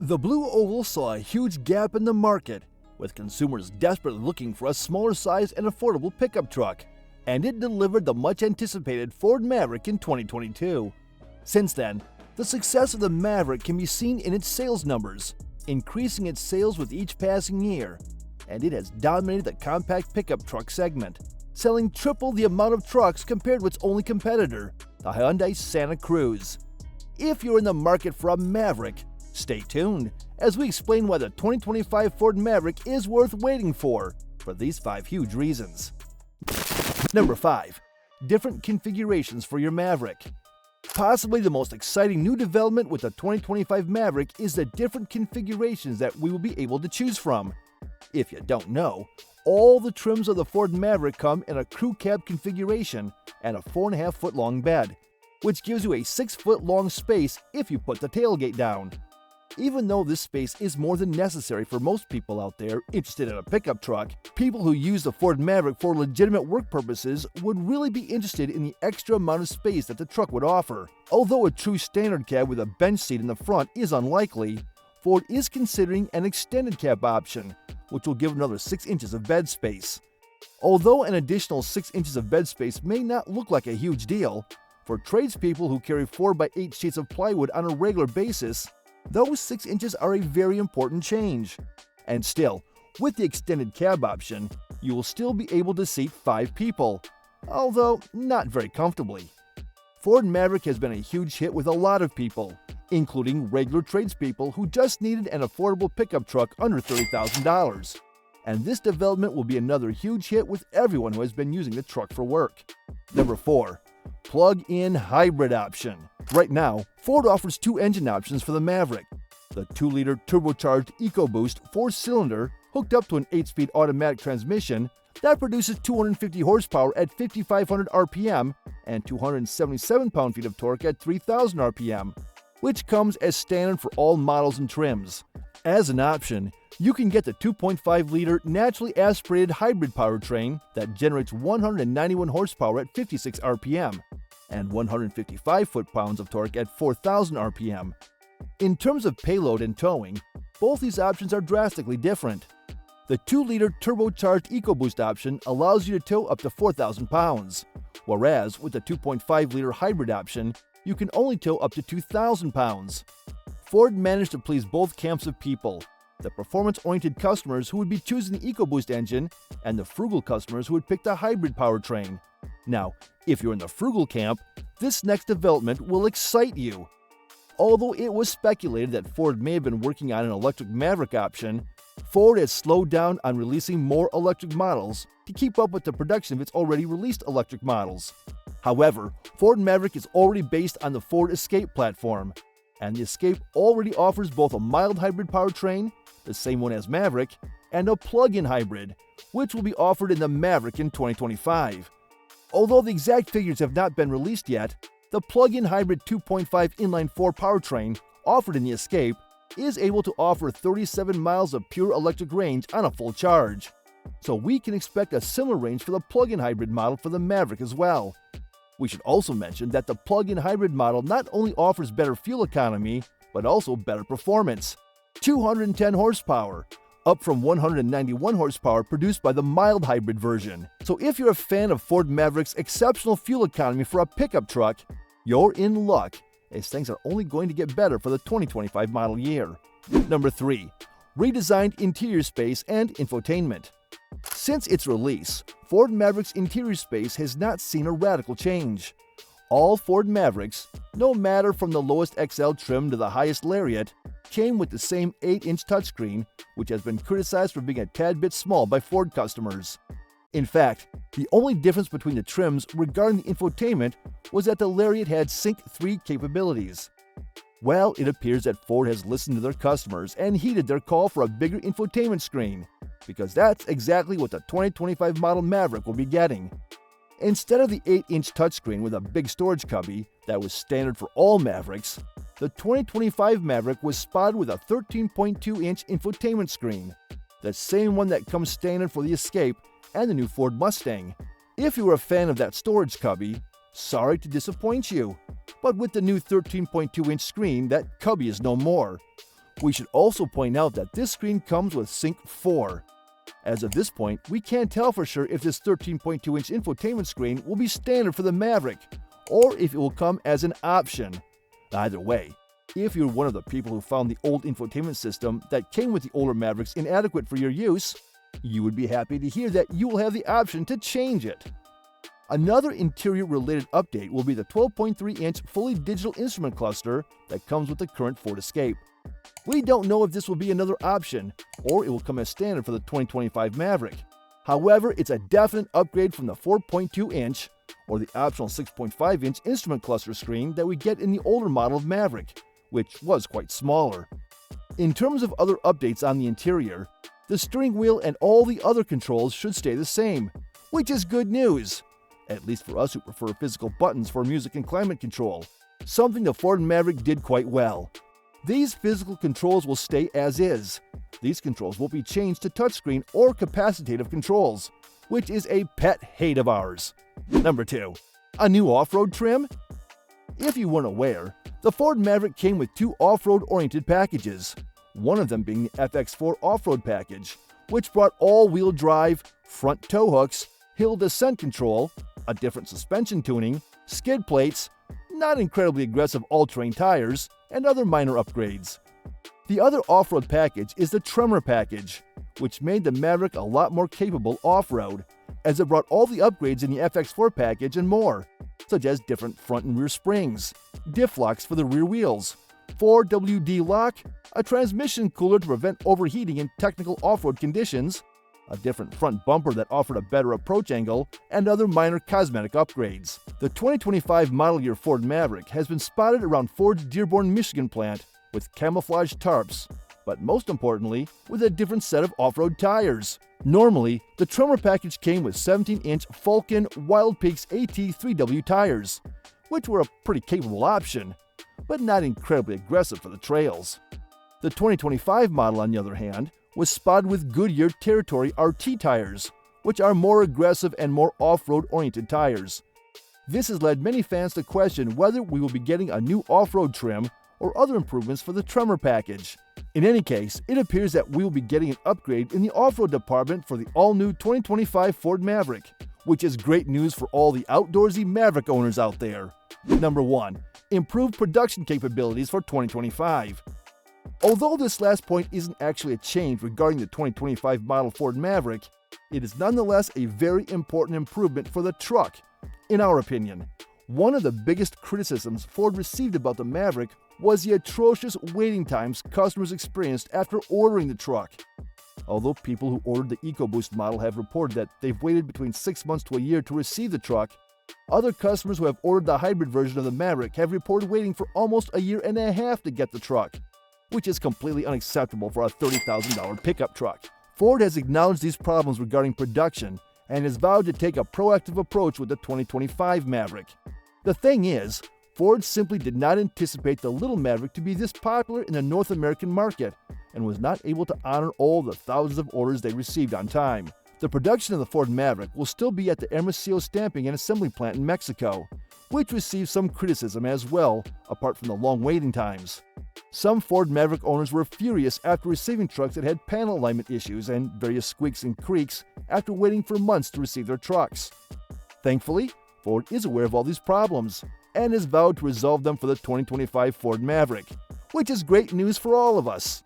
The Blue Oval saw a huge gap in the market, with consumers desperately looking for a smaller size and affordable pickup truck, and it delivered the much-anticipated Ford Maverick in 2022. Since then, the success of the Maverick can be seen in its sales numbers, increasing its sales with each passing year, and it has dominated the compact pickup truck segment, selling triple the amount of trucks compared to its only competitor, the Hyundai Santa Cruz. If you're in the market for a Maverick, stay tuned as we explain why the 2025 Ford Maverick is worth waiting for these 5 huge reasons. Number 5. Different configurations for your Maverick. Possibly the most exciting new development with the 2025 Maverick is the different configurations that we will be able to choose from. If you don't know, all the trims of the Ford Maverick come in a crew cab configuration and a 4.5-foot long bed, which gives you a 6-foot long space if you put the tailgate down. Even though this space is more than necessary for most people out there interested in a pickup truck, people who use the Ford Maverick for legitimate work purposes would really be interested in the extra amount of space that the truck would offer. Although a true standard cab with a bench seat in the front is unlikely, Ford is considering an extended cab option, which will give another 6 inches of bed space. Although an additional 6 inches of bed space may not look like a huge deal, for tradespeople who carry 4x8 sheets of plywood on a regular basis, those 6 inches are a very important change. And still, with the extended cab option, you will still be able to seat 5 people, although not very comfortably. Ford Maverick has been a huge hit with a lot of people, including regular tradespeople who just needed an affordable pickup truck under $30,000. And this development will be another huge hit with everyone who has been using the truck for work. Number 4. Plug-in hybrid option. Right now, Ford offers 2 engine options for the Maverick. The 2-liter turbocharged EcoBoost 4-cylinder hooked up to an 8-speed automatic transmission that produces 250 horsepower at 5,500 RPM and 277 pound-feet of torque at 3,000 RPM, which comes as standard for all models and trims. As an option, you can get the 2.5-liter naturally aspirated hybrid powertrain that generates 191 horsepower at 56 RPM and 155 foot-pounds of torque at 4,000 RPM. In terms of payload and towing, both these options are drastically different. The 2-liter turbocharged EcoBoost option allows you to tow up to 4,000 pounds, whereas with the 2.5-liter hybrid option, you can only tow up to 2,000 pounds. Ford managed to please both camps of people, the performance-oriented customers who would be choosing the EcoBoost engine and the frugal customers who would pick the hybrid powertrain. Now, if you're in the frugal camp, this next development will excite you. Although it was speculated that Ford may have been working on an electric Maverick option, Ford has slowed down on releasing more electric models to keep up with the production of its already released electric models. However, Ford Maverick is already based on the Ford Escape platform, and the Escape already offers both a mild hybrid powertrain, the same one as Maverick, and a plug-in hybrid, which will be offered in the Maverick in 2025. Although the exact figures have not been released yet, the plug-in hybrid 2.5 inline-4 powertrain offered in the Escape is able to offer 37 miles of pure electric range on a full charge. So we can expect a similar range for the plug-in hybrid model for the Maverick as well. We should also mention that the plug-in hybrid model not only offers better fuel economy, but also better performance. 210 horsepower, up from 191 horsepower produced by the mild hybrid version. So if you're a fan of Ford Maverick's exceptional fuel economy for a pickup truck, you're in luck, as things are only going to get better for the 2025 model year. Number 3. Redesigned interior space and infotainment. Since its release, Ford Maverick's interior space has not seen a radical change. All Ford Mavericks, no matter from the lowest XL trim to the highest Lariat, came with the same 8-inch touchscreen, which has been criticized for being a tad bit small by Ford customers. In fact, the only difference between the trims regarding the infotainment was that the Lariat had Sync 3 capabilities. Well, it appears that Ford has listened to their customers and heeded their call for a bigger infotainment screen, because that's exactly what the 2025 model Maverick will be getting. Instead of the 8-inch touchscreen with a big storage cubby that was standard for all Mavericks, the 2025 Maverick was spotted with a 13.2-inch infotainment screen, the same one that comes standard for the Escape and the new Ford Mustang. If you were a fan of that storage cubby, sorry to disappoint you, but with the new 13.2-inch screen, that cubby is no more. We should also point out that this screen comes with Sync 4. As of this point, we can't tell for sure if this 13.2-inch infotainment screen will be standard for the Maverick, or if it will come as an option. Either way, if you're one of the people who found the old infotainment system that came with the older Mavericks inadequate for your use, you would be happy to hear that you will have the option to change it. Another interior-related update will be the 12.3-inch fully digital instrument cluster that comes with the current Ford Escape. We don't know if this will be another option, or it will come as standard for the 2025 Maverick. However, it's a definite upgrade from the 4.2-inch or the optional 6.5-inch instrument cluster screen that we get in the older model of Maverick, which was quite smaller. In terms of other updates on the interior, the steering wheel and all the other controls should stay the same, which is good news, at least for us who prefer physical buttons for music and climate control, something the Ford Maverick did quite well. These physical controls will stay as is. These controls won't be changed to touchscreen or capacitive controls, which is a pet hate of ours. Number 2. A new off-road trim? If you weren't aware, the Ford Maverick came with two off-road oriented packages, one of them being the FX4 off-road package, which brought all-wheel drive, front tow hooks, hill descent control, a different suspension tuning, skid plates, not incredibly aggressive all-terrain tires, and other minor upgrades. The other off-road package is the Tremor package, which made the Maverick a lot more capable off-road, as it brought all the upgrades in the FX4 package and more, such as different front and rear springs, diff locks for the rear wheels, 4WD lock, a transmission cooler to prevent overheating in technical off-road conditions, a different front bumper that offered a better approach angle, and other minor cosmetic upgrades. The 2025 model year Ford Maverick has been spotted around Ford's Dearborn, Michigan plant with camouflage tarps, but most importantly, with a different set of off-road tires. Normally, the Tremor package came with 17-inch Falken Wild Peaks AT3W tires, which were a pretty capable option, but not incredibly aggressive for the trails. The 2025 model, on the other hand, was spotted with Goodyear Territory RT tires, which are more aggressive and more off-road oriented tires. This has led many fans to question whether we will be getting a new off-road trim or other improvements for the Tremor package. In any case, it appears that we will be getting an upgrade in the off-road department for the all-new 2025 Ford Maverick, which is great news for all the outdoorsy Maverick owners out there. Number 1. Improved production capabilities for 2025. Although this last point isn't actually a change regarding the 2025 model Ford Maverick, it is nonetheless a very important improvement for the truck, in our opinion. One of the biggest criticisms Ford received about the Maverick was the atrocious waiting times customers experienced after ordering the truck. Although people who ordered the EcoBoost model have reported that they've waited between 6 months to a year to receive the truck, other customers who have ordered the hybrid version of the Maverick have reported waiting for almost a year and a half to get the truck, which is completely unacceptable for a $30,000 pickup truck. Ford has acknowledged these problems regarding production and has vowed to take a proactive approach with the 2025 Maverick. The thing is, Ford simply did not anticipate the little Maverick to be this popular in the North American market and was not able to honor all the thousands of orders they received on time. The production of the Ford Maverick will still be at the Hermosillo Stamping and Assembly Plant in Mexico, which received some criticism as well, apart from the long waiting times. Some Ford Maverick owners were furious after receiving trucks that had panel alignment issues and various squeaks and creaks after waiting for months to receive their trucks. Thankfully, Ford is aware of all these problems and has vowed to resolve them for the 2025 Ford Maverick, which is great news for all of us.